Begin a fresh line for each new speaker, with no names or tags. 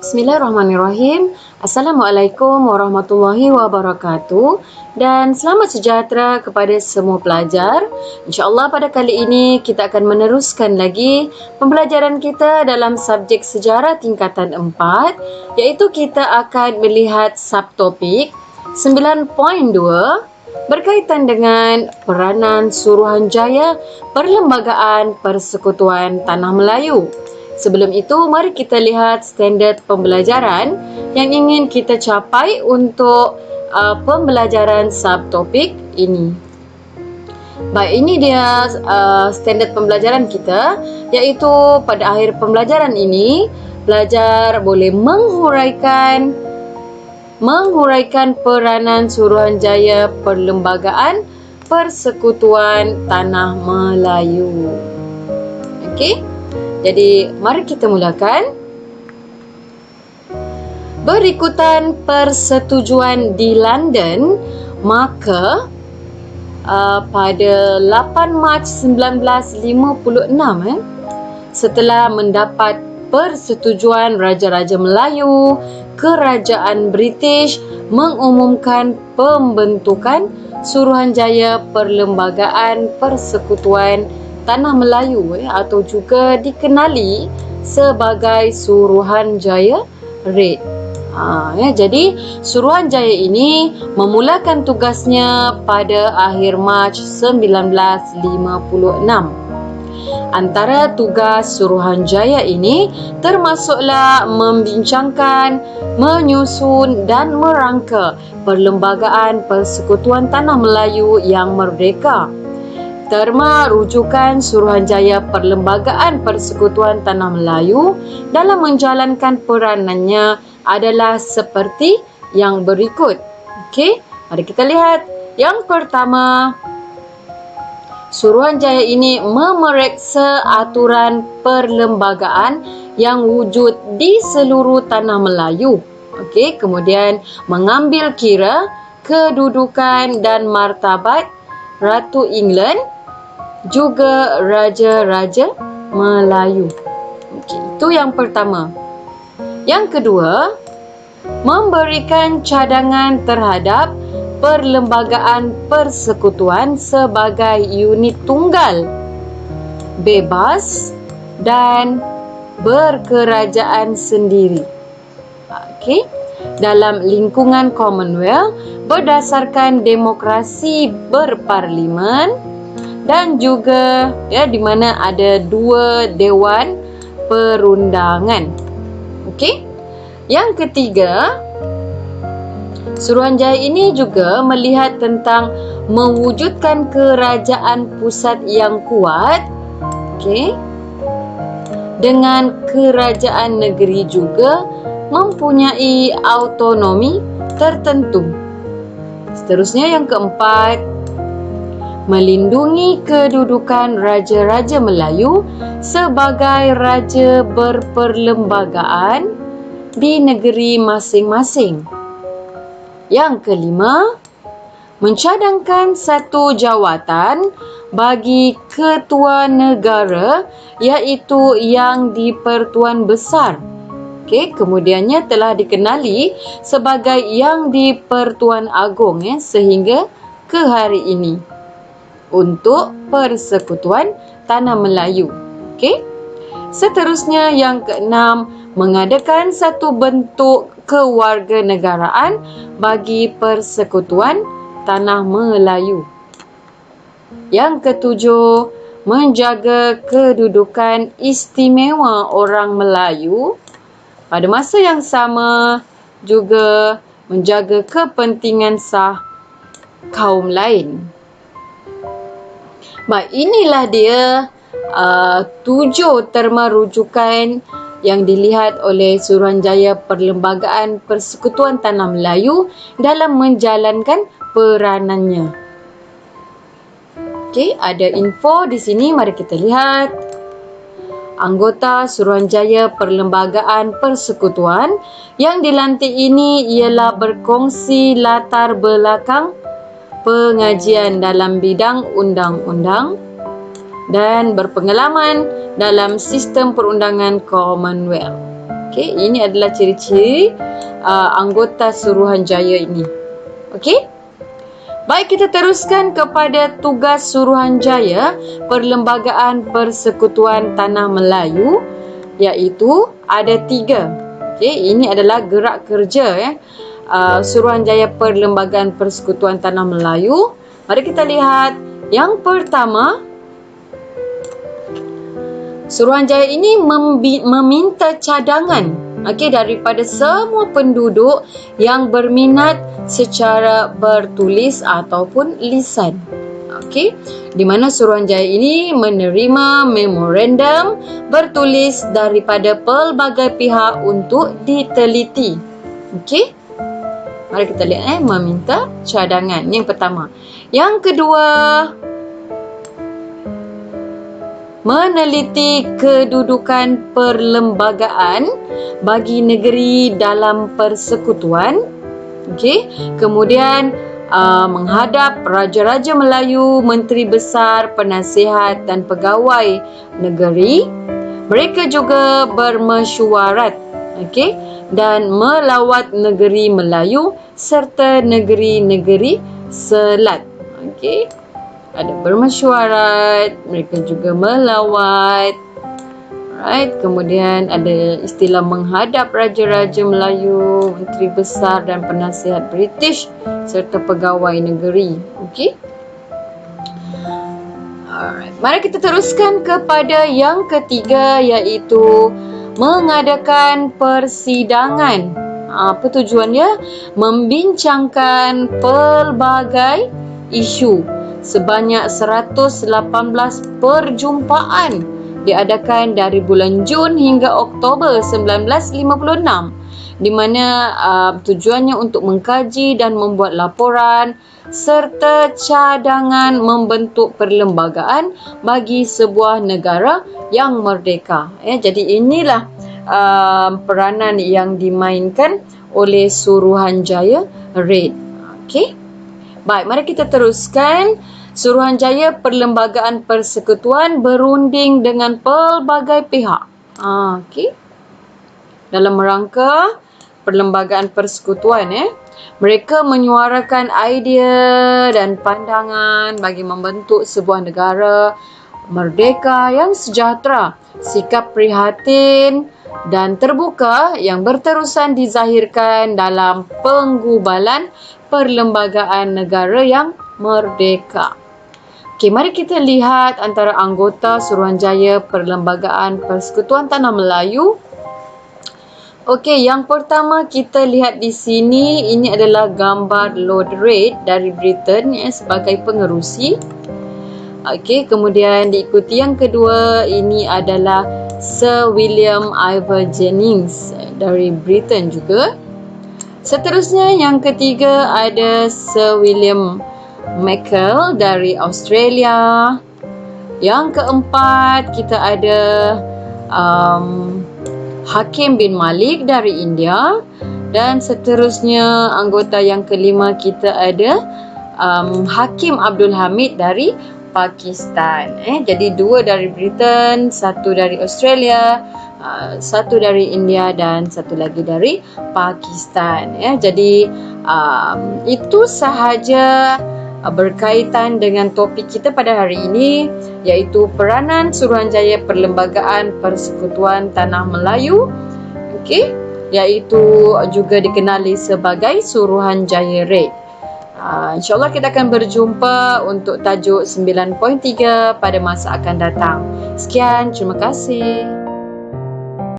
Bismillahirrahmanirrahim. Assalamualaikum warahmatullahi wabarakatuh dan selamat sejahtera kepada semua pelajar. InsyaAllah pada kali ini kita akan meneruskan lagi pembelajaran kita dalam subjek sejarah tingkatan 4, iaitu kita akan melihat subtopik 9.2 berkaitan dengan peranan Suruhanjaya Perlembagaan Persekutuan Tanah Melayu. Sebelum itu, mari kita lihat standard pembelajaran yang ingin kita capai untuk pembelajaran subtopik ini. Baik, ini dia standard pembelajaran kita, iaitu pada akhir pembelajaran ini, pelajar boleh menghuraikan peranan Suruhanjaya Perlembagaan Persekutuan Tanah Melayu. Okey? Jadi, mari kita mulakan. Berikutan persetujuan di London, maka pada 8 Mac 1956, setelah mendapat persetujuan Raja-Raja Melayu, Kerajaan British mengumumkan pembentukan Suruhanjaya Perlembagaan Persekutuan Tanah Melayu atau juga dikenali sebagai Suruhanjaya Red. Jadi Suruhanjaya ini memulakan tugasnya pada akhir Mac 1956. Antara tugas Suruhanjaya ini termasuklah membincangkan, menyusun dan merangka Perlembagaan Persekutuan Tanah Melayu yang merdeka. Terma rujukan Suruhanjaya Perlembagaan Persekutuan Tanah Melayu dalam menjalankan peranannya adalah seperti yang berikut. Okey, mari kita lihat. Yang pertama, Suruhanjaya ini memeriksa aturan perlembagaan yang wujud di seluruh tanah Melayu. Okey, kemudian mengambil kira kedudukan dan martabat Ratu England juga Raja-Raja Melayu. Okey, itu yang pertama. Yang kedua, memberikan cadangan terhadap Perlembagaan Persekutuan sebagai unit tunggal, bebas dan berkerajaan sendiri. Okey, dalam lingkungan Commonwealth berdasarkan demokrasi berparlimen dan juga di mana ada 2 dewan perundangan. Okey. Yang ketiga, Suruhanjaya ini juga melihat tentang mewujudkan kerajaan pusat yang kuat, dengan kerajaan negeri juga mempunyai autonomi tertentu. Seterusnya yang keempat, melindungi kedudukan Raja-Raja Melayu sebagai raja berperlembagaan di negeri masing-masing. Yang kelima, mencadangkan satu jawatan bagi ketua negara, iaitu yang di-Pertuan Besar. Kemudiannya telah dikenali sebagai yang di-Pertuan Agong sehingga ke hari ini untuk Persekutuan Tanah Melayu. Seterusnya yang keenam, mengadakan satu bentuk kewarganegaraan bagi Persekutuan Tanah Melayu. Yang ketujuh, menjaga kedudukan istimewa orang Melayu. Pada masa yang sama juga menjaga kepentingan sah kaum lain. Baik, inilah dia 7 terma rujukan yang dilihat oleh Suruhanjaya Perlembagaan Persekutuan Tanah Melayu dalam menjalankan peranannya. Okey, ada info di sini, mari kita lihat. Anggota Suruhanjaya Perlembagaan Persekutuan yang dilantik ini ialah berkongsi latar belakang pengajian dalam bidang undang-undang dan berpengalaman dalam sistem perundangan Commonwealth. Okey, ini adalah ciri-ciri anggota Suruhanjaya ini. Okey? Baik, kita teruskan kepada tugas Suruhanjaya Perlembagaan Persekutuan Tanah Melayu, iaitu ada 3. Okey, ini adalah gerak kerja Suruhanjaya Perlembagaan Persekutuan Tanah Melayu. Mari kita lihat. Yang pertama, Suruhanjaya ini meminta cadangan daripada semua penduduk yang berminat secara bertulis ataupun lisan. Di mana Suruhanjaya ini menerima memorandum bertulis daripada pelbagai pihak untuk diteliti. Mari kita lihat meminta cadangan. Yang pertama. Yang kedua, meneliti kedudukan perlembagaan bagi negeri dalam persekutuan. Kemudian menghadap Raja-Raja Melayu, Menteri Besar, Penasihat dan Pegawai Negeri. Mereka juga bermesyuarat dan melawat negeri Melayu serta negeri-negeri selat. Ada bermesyuarat, mereka juga melawat. Kemudian ada istilah menghadap Raja-Raja Melayu, Menteri Besar dan Penasihat British serta pegawai negeri. Mari kita teruskan kepada yang ketiga, iaitu mengadakan persidangan. Apa tujuannya? Membincangkan pelbagai isu. Sebanyak 118 perjumpaan diadakan dari bulan Jun hingga Oktober 1956, di mana tujuannya untuk mengkaji dan membuat laporan serta cadangan membentuk perlembagaan bagi sebuah negara yang merdeka. Jadi inilah peranan yang dimainkan oleh Suruhanjaya Red. Baik, mari kita teruskan. Suruhanjaya Perlembagaan Persekutuan berunding dengan pelbagai pihak. Dalam rangka Perlembagaan Persekutuan, mereka menyuarakan idea dan pandangan bagi membentuk sebuah negara merdeka yang sejahtera. Sikap prihatin dan terbuka yang berterusan dizahirkan dalam penggubalan Perlembagaan Negara yang Merdeka. Mari kita lihat antara anggota Suruhanjaya Perlembagaan Persekutuan Tanah Melayu. Yang pertama kita lihat di sini, ini adalah gambar Lord Reid dari Britain sebagai pengerusi. Kemudian diikuti yang kedua, ini adalah Sir William Ivor Jennings dari Britain juga. Seterusnya yang ketiga ada Sir William McKell dari Australia. Yang keempat kita ada Hakim bin Malik dari India. Dan seterusnya anggota yang kelima kita ada Hakim Abdul Hamid dari Pakistan. Jadi 2 dari Britain, 1 dari Australia, 1 dari India dan 1 lagi dari Pakistan. Jadi itu sahaja berkaitan dengan topik kita pada hari ini, iaitu peranan Suruhanjaya Perlembagaan Persekutuan Tanah Melayu, iaitu juga dikenali sebagai Suruhanjaya Red. InsyaAllah kita akan berjumpa untuk tajuk 9.3 pada masa akan datang. Sekian, terima kasih.